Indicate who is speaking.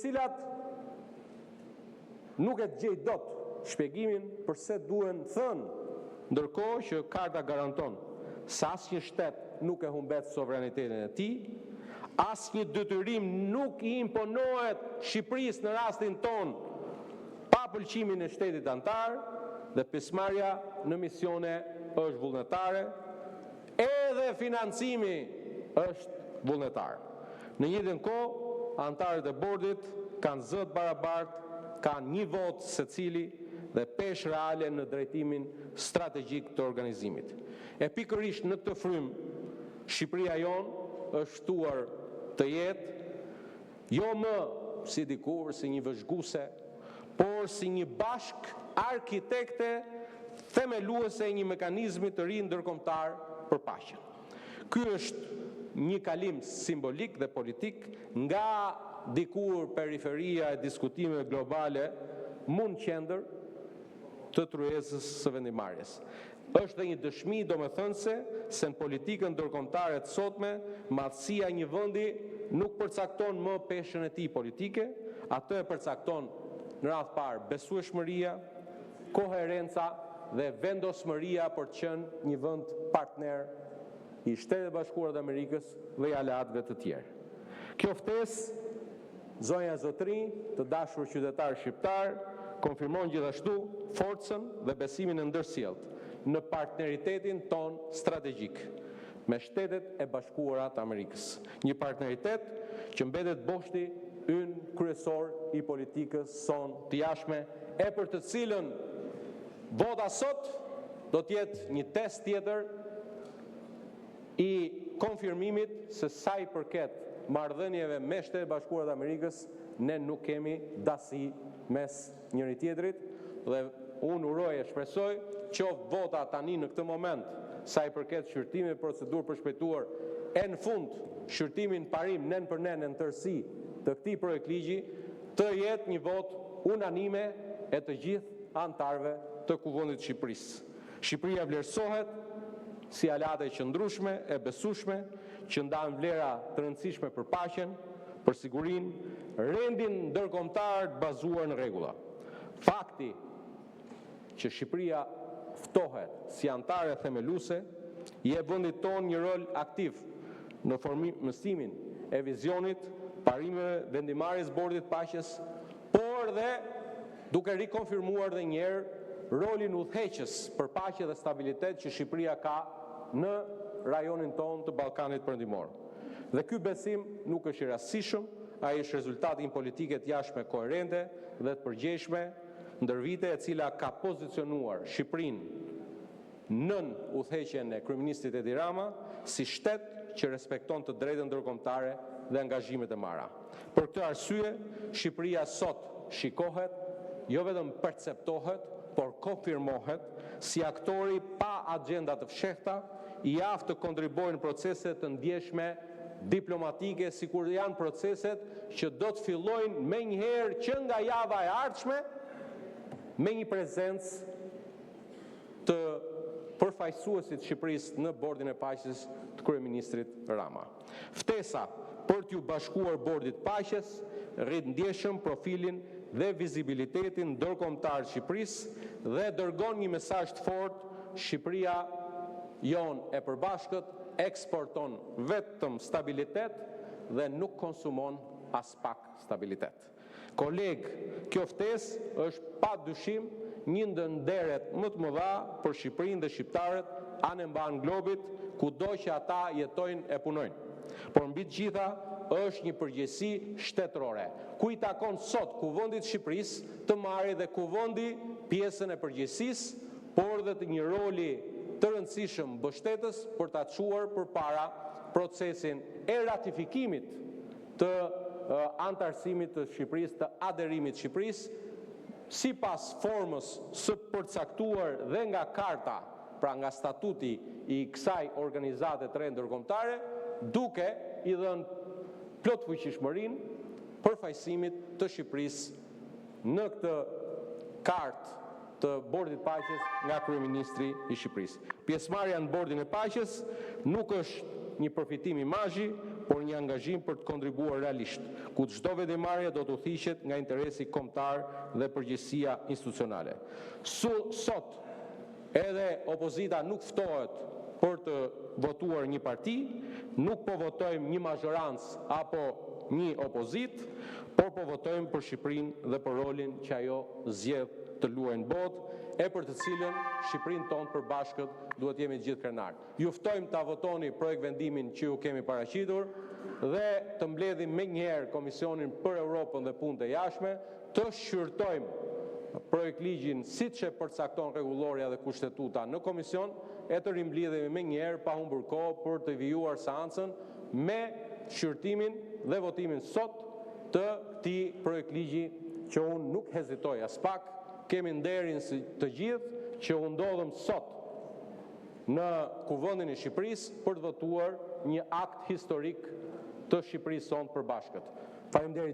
Speaker 1: cilat nuk e gjej dot shpjegimin përse duhen thënë, ndërkohë që Karta garanton se asnjë shtet nuk e humbet sovranitetin e tij, asnjë detyrim nuk I imponohet Shqipërisë në rastin ton pa pëlqimin e shtetit antar, dhe pjesëmarrja në misione është vullnetare, edhe financimi është vullnetar. Në njëjtën kohë, antarët e bordit kanë zë të barabartë, kanë një votë secili dhe peshë reale në drejtimin strategjik të organizimit. E pikërisht në këtë frymë, Shqipëria jonë është ftuar të jetë jo më si dikur, si një vëzhguese, por si një bashk arkitekte themeluese e një mekanizmi të ri ndërkombëtar për paqen. Ky është një kalim simbolik dhe politik nga dikur periferia e diskutimeve globale mund qendër të tryezës së vendimarrjes. Është dhe një dëshmi domethënëse se në politikën ndërkombëtare të sotme, madhësia e një vendi nuk përcakton më peshën e tij politike, atë e përcakton në radhë parë besueshmëria, koherenca dhe vendosmëria për të qenë një vend partner I Shtetit Bashkuar të Amerikës dhe I aleatëve të tjerë. Kjo ftesë, zonja e zotërinj, të dashur qytetarë shqiptar, konfirmon gjithashtu forcën dhe besimin e ndërsjellët në partneritetin ton strategjik me Shtetet e Bashkuara të Amerikës. Një partneritet që mbetet boshti ynë kryesor I politikës son të jashtme, e për të cilën vota sot do të jetë një test tjetër I konfirmimit se sa I përket marrëdhënieve me Shtetet e Bashkuara të Amerikës, ne nuk kemi dasi mes njëri tjetrit, dhe unë uroj e shpresoj qoftë vota tani në këtë moment sa I përket shqyrtimit procedurë përshpejtuar e në fund shqyrtimin parim nen për nen në tërësi të këtij projekt ligji të jetë një votë unanime e të gjithë antarëve të Kuvendit të Shqipërisë. Shqipëria vlerësohet si aleate e qëndrueshme e besueshme që ndan vlera të rëndësishme për paqen, për sigurinë, rendin ndërkombëtar të bazuar në rregulla. Fakti që Shqipëria ftohet si antare themeluese I jep vendit ton një rol aktiv në formësimin e vizionit, parimeve, vendimarrjes bordit paqes, por dhe duke rikonfirmuar dhe njerë rolin udhëheqës për paqe dhe stabilitet që Shqipëria ka në rajonin ton të Ballkanit Perëndimor. Dhe ky besim nuk është I rastësishëm, ai është rezultati I një politike të jashtme koherente dhe të përgjegjshme ndër vite e cila ka pozicionuar Shqipërinë nën udhëheqjen e kryeministit Edi Rama si shtet që respekton të drejtën ndërkombëtare dhe angazhimet e marra. Për këtë arsye, Shqipëria sot shikohet, jo vetëm perceptohet, por konfirmohet si aktori pa agenda të fshehta, I aftë të kontribuojnë procese të ndjeshme diplomatike, sikur janë proceset që do të fillojnë menjëherë që nga java e ardhshme me një prezencë të përfaqësuesit të Shqipërisë në bordin e paqes të kryeministrit Rama. Ftesa për t'ju bashkuar bordit paqes rrit ndjeshëm profilin dhe vizibilitetin ndërkombëtar të Shqipërisë dhe dërgon një mesazh të fortë: Shqipëria jon e përbashkët eksporton vetëm stabilitet dhe nuk konsumon as pak stabilitet. Koleg, kjo ftesë është padyshim një ndër nderet më të mëdha për Shqipërinë dhe shqiptarët anë mban globit, kudo që ata jetojnë e punojnë. Por mbi të gjitha është një përgjegjësi shtetërore, ku I takon sot Kuvendit të Shqipërisë të marrë dhe kuvendi pjesën e përgjegjësisë, por dhe të një roli të rëndësishëm mbështetës për ta çuar përpara procesin e ratifikimit të antarësimit të Shqipërisë, të aderimit të Shqipërisë, sipas formës së përcaktuar dhe nga karta, pra nga statuti I kësaj organizate të re ndërkombëtare, duke I dhënë plot fuqishmërinë përfaqësimit të Shqipërisë në këtë kartë të bordit paqes nga kryeministri I Shqipërisë. Pjesëmarrja në bordin e paqes nuk është një përfitim imazhi, por një angazhim për të kontribuar realisht, ku çdo vendimarrje do të udhëhiqet nga interesi kombëtar dhe përgjegjësia institucionale. Sot, edhe opozita nuk ftohet për të votuar një parti, nuk po votojmë një mazhorancë apo një opozit, por po votojmë për Shqipërinë dhe për rolin që ajo zgjedh të luajë në botë, e për të cilën Shqipërinë tonë përbashkët duhet jemi të gjithë krenarë. Ju ftojmë ta votoni projekt vendimin që ju kemi paraqitur dhe të mbledhim menjëherë Komisionin për Europën dhe Punët e Jashtme, të shqyrtojmë projekt ligjin siç e përcakton rregulloria dhe kushtetuta në komision, e të rimbledhemi menjëherë pa humbur kohë për të vijuar seancën me shqyrtimin dhe votimin sot të këtij projekt ligji që unë nuk hezitoj as pak. Kemi nderin të gjithë që u ndodhëm sot në Kuvendin e Shqipërisë për të votuar një akt historik të Shqipërisë sonë përbashkët. Faleminderit.